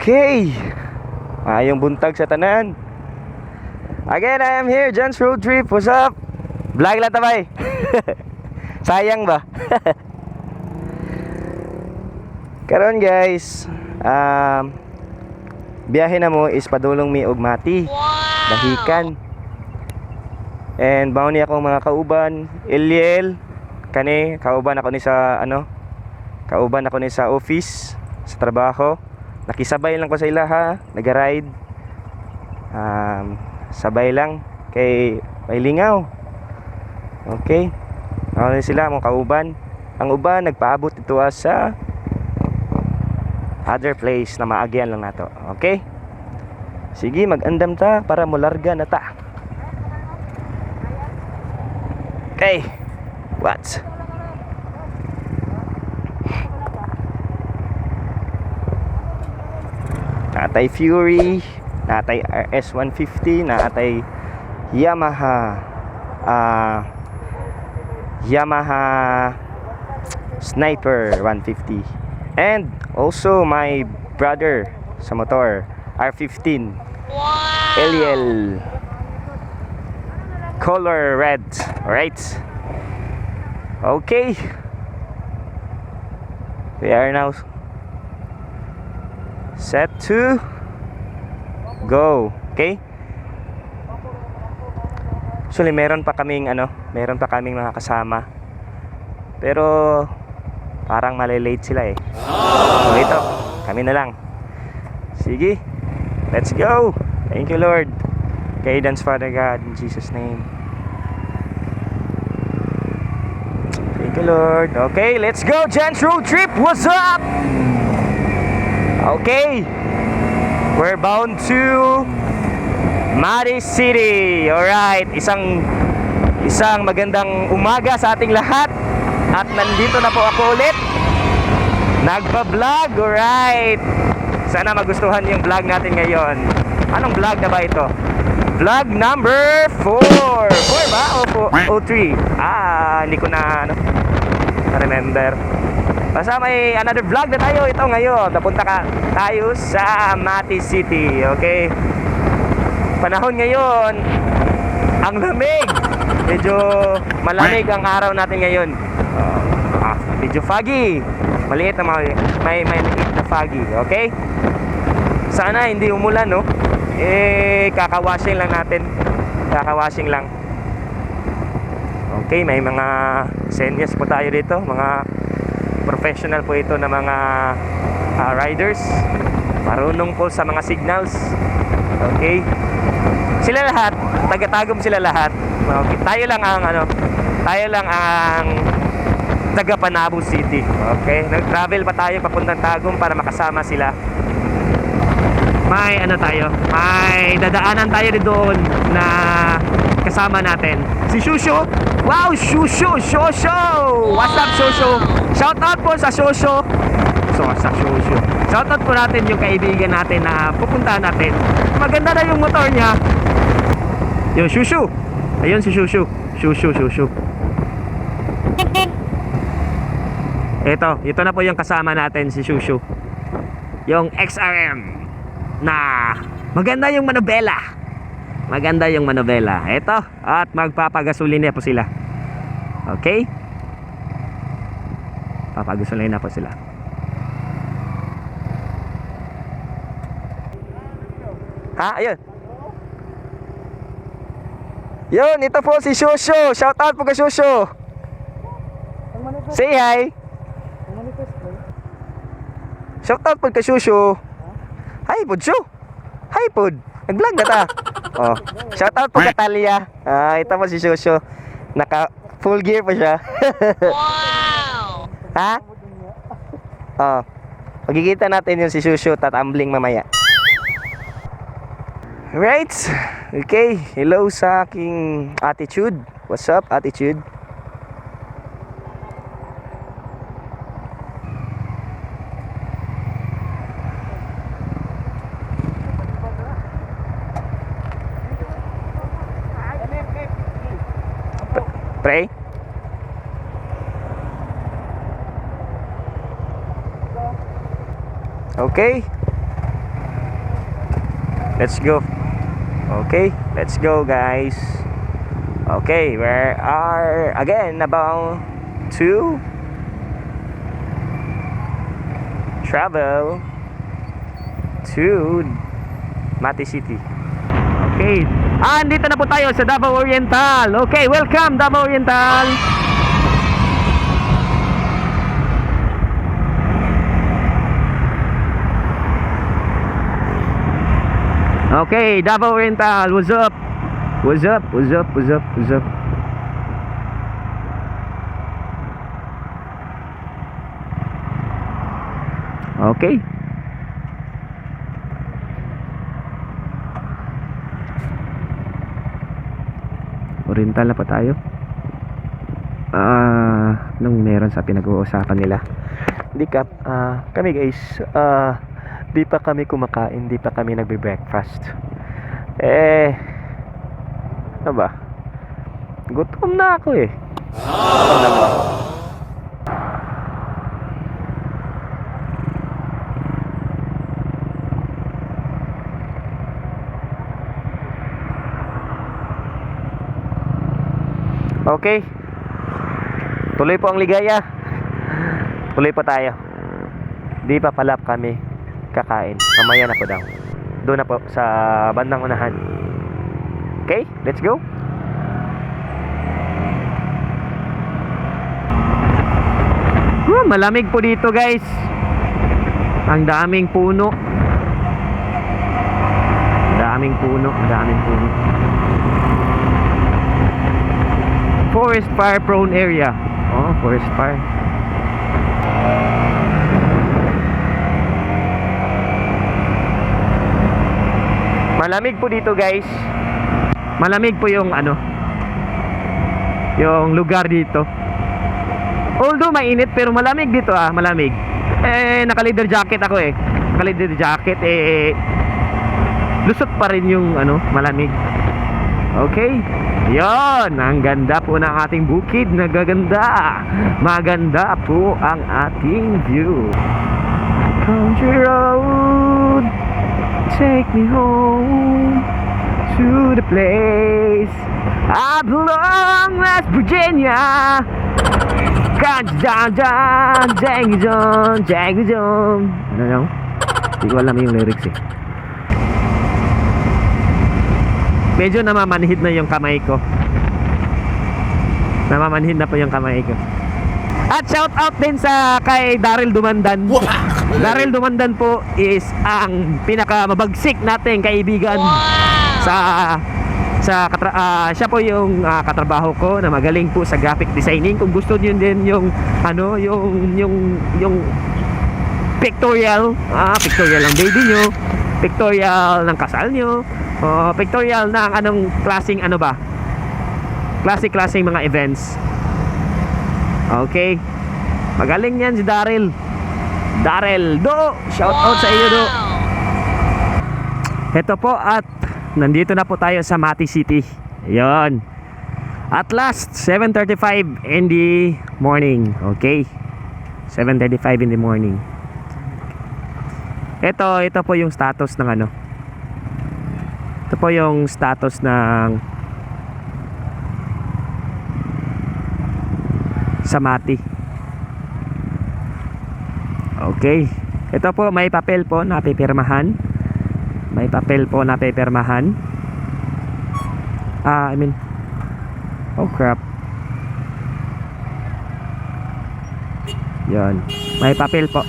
Okay. Ayong buntag sa tanan. Again, I am here, John's Road Trip. What's up? Vlog lang tabay. Sayang ba? Karon guys, biyahe na mo is padulong mi og Mati. Dahikan. And baon niya akong mga kauban, Eliel, kani kauban ako ni sa kauban ako ni sa office, sa trabaho. Nakisabay lang ko sa ila ha, naga-ride. Sabay lang kay may lingaw. Okay. Ano sila mga kauban. Ang uban nagpaabot ito sa other place na maagyan lang nato. Okay? Sige, mag-andam ta para mularga na ta. Okay. What? Natay Fury, natay RS150, natay Yamaha Sniper 150, and also my brother sa motor R15. Wow. Eliel color red. Alright. Okay. We are now set to go. Okay. Actually meron pa kaming mga kasama. Pero parang malilate sila eh. So ito, kami na lang. Sige. Let's go. Thank you Lord. Guidance Father God in Jesus name. Thank you Lord. Okay, let's go. John's Road Trip. What's up? Okay. We're bound to Mati City. Alright, isang magandang umaga sa ating lahat. At nandito na po ako ulit, nagpa-vlog. Alright, sana magustuhan yung vlog natin ngayon. Anong vlog na ba ito? Vlog number 4. 4 ba? O 3? Hindi ko na remember. Basta may another vlog na tayo ito ngayon. Napunta tayo sa Mati City. Okay. Panahon ngayon, ang lamig. Medyo malamig ang araw natin ngayon. Medyo foggy. Maliit na may maliit na foggy. Okay? Sana hindi umulan, no? Kakawashing lang natin. Kakawashing lang. Okay, may mga senyas po tayo dito. Mga professional po ito na mga riders. Marunong po sa mga signals. Okay? Sila lahat, taga-Tagum sila lahat. Okay, tayo lang ang taga Panabo City. Okay? Nag-travel pa tayo papuntang Tagum para makasama sila. May dadaanan tayo doon na kasama natin. Si Shusho. Wow, Shusho. What's up, Shusho? Shout out po sa Shusho. Shout out po natin yung kaibigan natin na pupuntahan natin. Maganda na yung motor niya. Yung Shusho. Ayun si Shusho. Shusho. Ito na po yung kasama natin, si Shusho. Yung XRM na maganda yung manobela. Ito, at magpapagasolina po sila. Okay? Papagasolina po sila. Ayun. Yun, ito po si Shusho. Shout out po kay Shusho. Say hi. Shout out po kay Shusho. Hi po, Shusho. Hi po. Nag-vlog na ta. Shout out po kay Talia. Ito po si Shusho. Naka full gear pa siya. Wow. Pagkikita natin yung si Shusho tatambling mamaya. Right. Okay. Hello sa aking attitude. What's up, attitude? Pray. Okay. Let's go. Okay, let's go guys. Okay, we are again about to travel to Mati City. Okay, andito na po tayo sa Davao Oriental. Okay, welcome Davao Oriental. Okay, Davao Oriental, what's up? What's up? What's up? What's up? What's up? Okay. Oriental na pa tayo. Nung meron sa pinag-uusapan nila. Kami guys, di pa kami kumakain, di pa kami nagbe-breakfast. Ano ba? Gutom na ako eh. Gutom na ako. Okay. Tuloy po ang ligaya. Tuloy pa tayo. Di pa pala kami kakain. Mamaya na po daw. Doon na po sa bandang unahan. Okay, let's go. Malamig po dito guys. Ang daming puno. Daming puno. Daming puno. Forest fire prone area. Oh, forest fire. Malamig po dito guys. Malamig po yung yung lugar dito. Although mainit pero malamig dito malamig. Naka-leather jacket ako Naka-leather jacket lusot pa rin yung malamig. Okay. Yon, ang ganda po ng ating bukid, nagaganda. Maganda po ang ating view. Country road, take me home to the place I belong, West Virginia. Ano lang? Hindi ko alam yung lyrics Medyo namamanhid na yung kamay ko. Namamanhid na po yung kamay ko. At shout out din sa kay Daryl Dumandan. Daryl Dumandan po is ang pinakamabagsik nating kaibigan siya po yung katrabaho ko na magaling po sa graphic designing. Kung gusto niyo din yung yung pictorial, pictorial ng baby nyo, pictorial ng kasal nyo, pictorial ng anong klaseng klaseng mga events. Okay, magaling yan si Daryl. Do, shout out sa iyo Do. Ito po at nandito na po tayo sa Mati City. Yon. At last 7:35 in the morning. Okay, 7:35 in the morning. Ito po yung status ng Ito po yung status ng sa Mati. Okay. Ito po may papel po na pipirmahan. May papel po na pipirmahan. Oh crap. Yan. May papel po.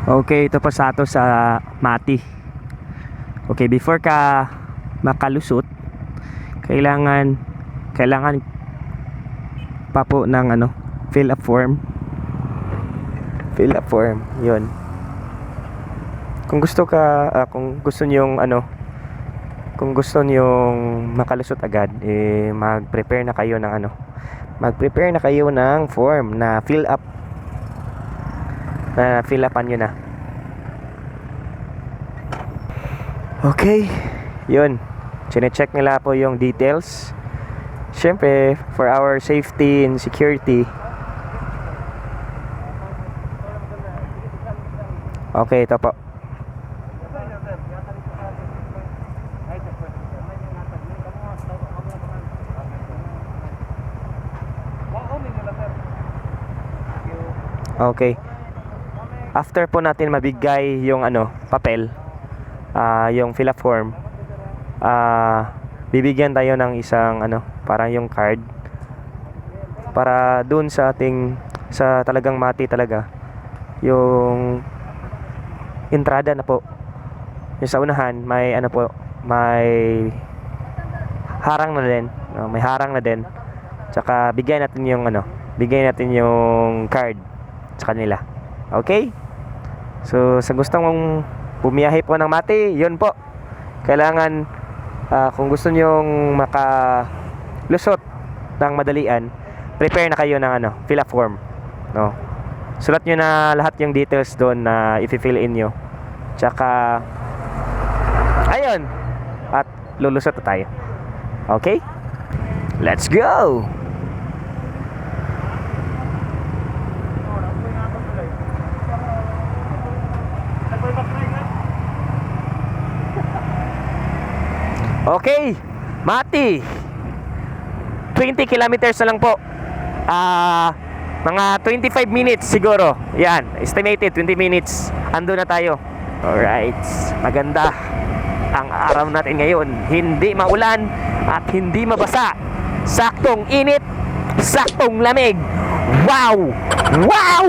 Okay, ito po status sa Mati. Okay, before ka makalusot, kailangan pa po ng fill up form. Yun. Kung gusto niyong makalusot agad, mag-prepare na kayo ng form na fill upan nyo na. Okay, yun. Chine-check nila po yung details. Siyempre, for our safety and security. Okay, ito po. Okay. After po natin mabigay yung papel, yung fill up form, bibigyan tayo ng isang parang yung card para dun sa talagang mati talaga, yung entrada na po. Yung sa unahan may may harang na din, may harang na din. Tsaka bigyan natin yung card sa kanila. Okay? So sa gustong mong bumiyahe po ng Mati, yun po. Kailangan kung gusto nyong makalusot ng madalian, prepare na kayo ng fill up form, no? Sulat nyo na lahat yung details doon na i-fill in nyo. Tsaka ayun, at lulusot na tayo. Okay? Let's go! Okay, Mati, 20 kilometers na lang po. Mga 25 minutes siguro. Yan, estimated 20 minutes. Ando na tayo. Alright, maganda ang araw natin ngayon. Hindi maulan at hindi mabasa. Saktong init, saktong lamig. Wow! Wow!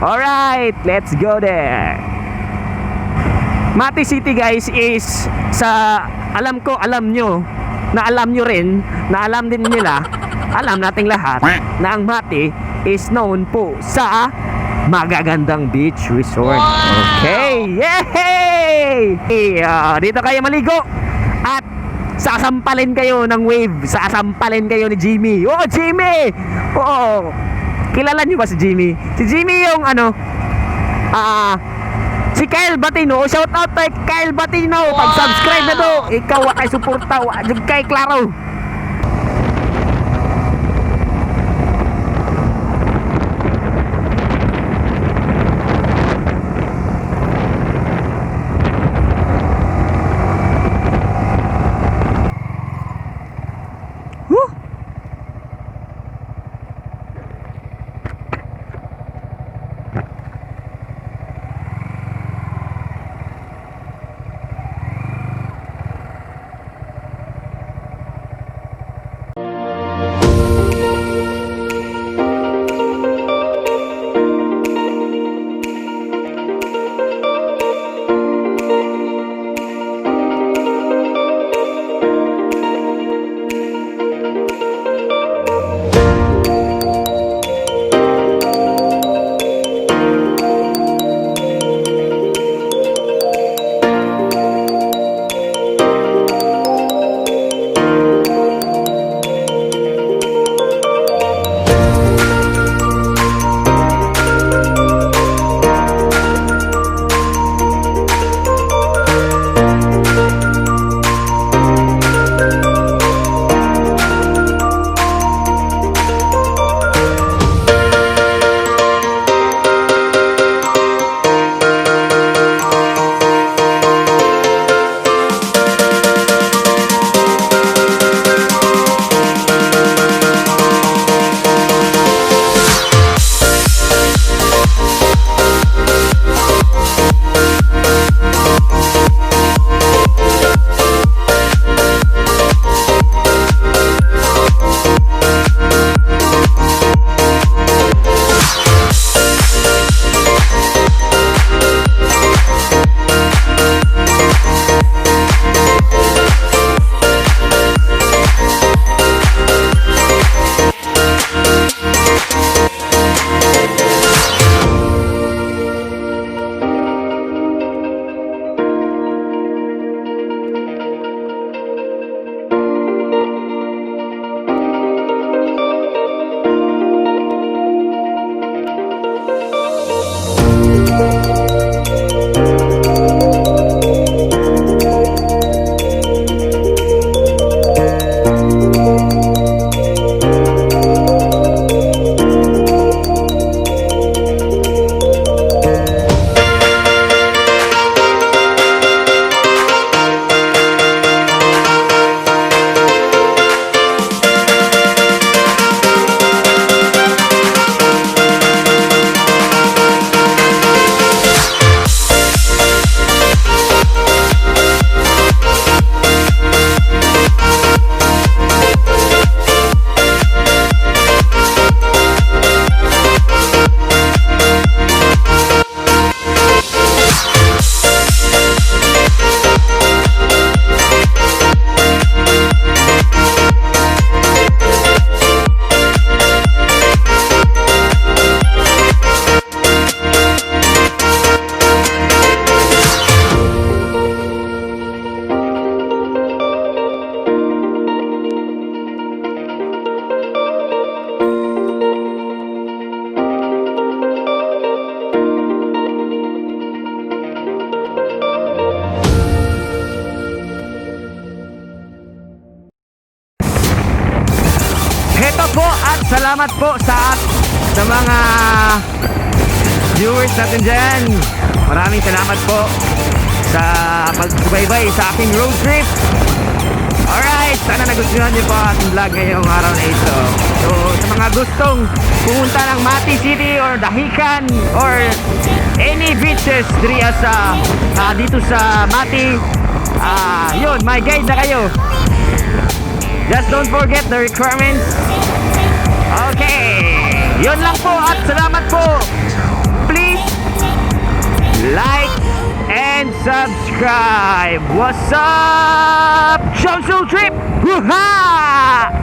Alright, let's go there. Mati City guys is alam nyo rin, na alam din nila, alam nating lahat na ang Mati is known po sa magagandang beach resort. Okay, yay! Dito kayo maligo at sasampalin kayo ng wave, sasampalin kayo ni Jimmy. Oh, Jimmy! Oo, kilala nyo ba si Jimmy? Si Jimmy yung si Kyle Batino. Shout out kay Kyle Batino. Pag-subscribe na do, ikaw kay suporta, wajud kay klaro. po at salamat po sa mga viewers natin dyan. Maraming salamat po sa pagsubaybay sa aking road trip. Alright, sana nagustuhan niyo po ang aking vlog ngayong araw na ito. So, sa mga gustong pumunta ng Mati City or Dahican or any beaches dito sa Mati, yun, may guide na kayo. Just don't forget the requirements. Okay, yun lang po at salamat po. Please like and subscribe. What's up? Social Trip! Woo-ha!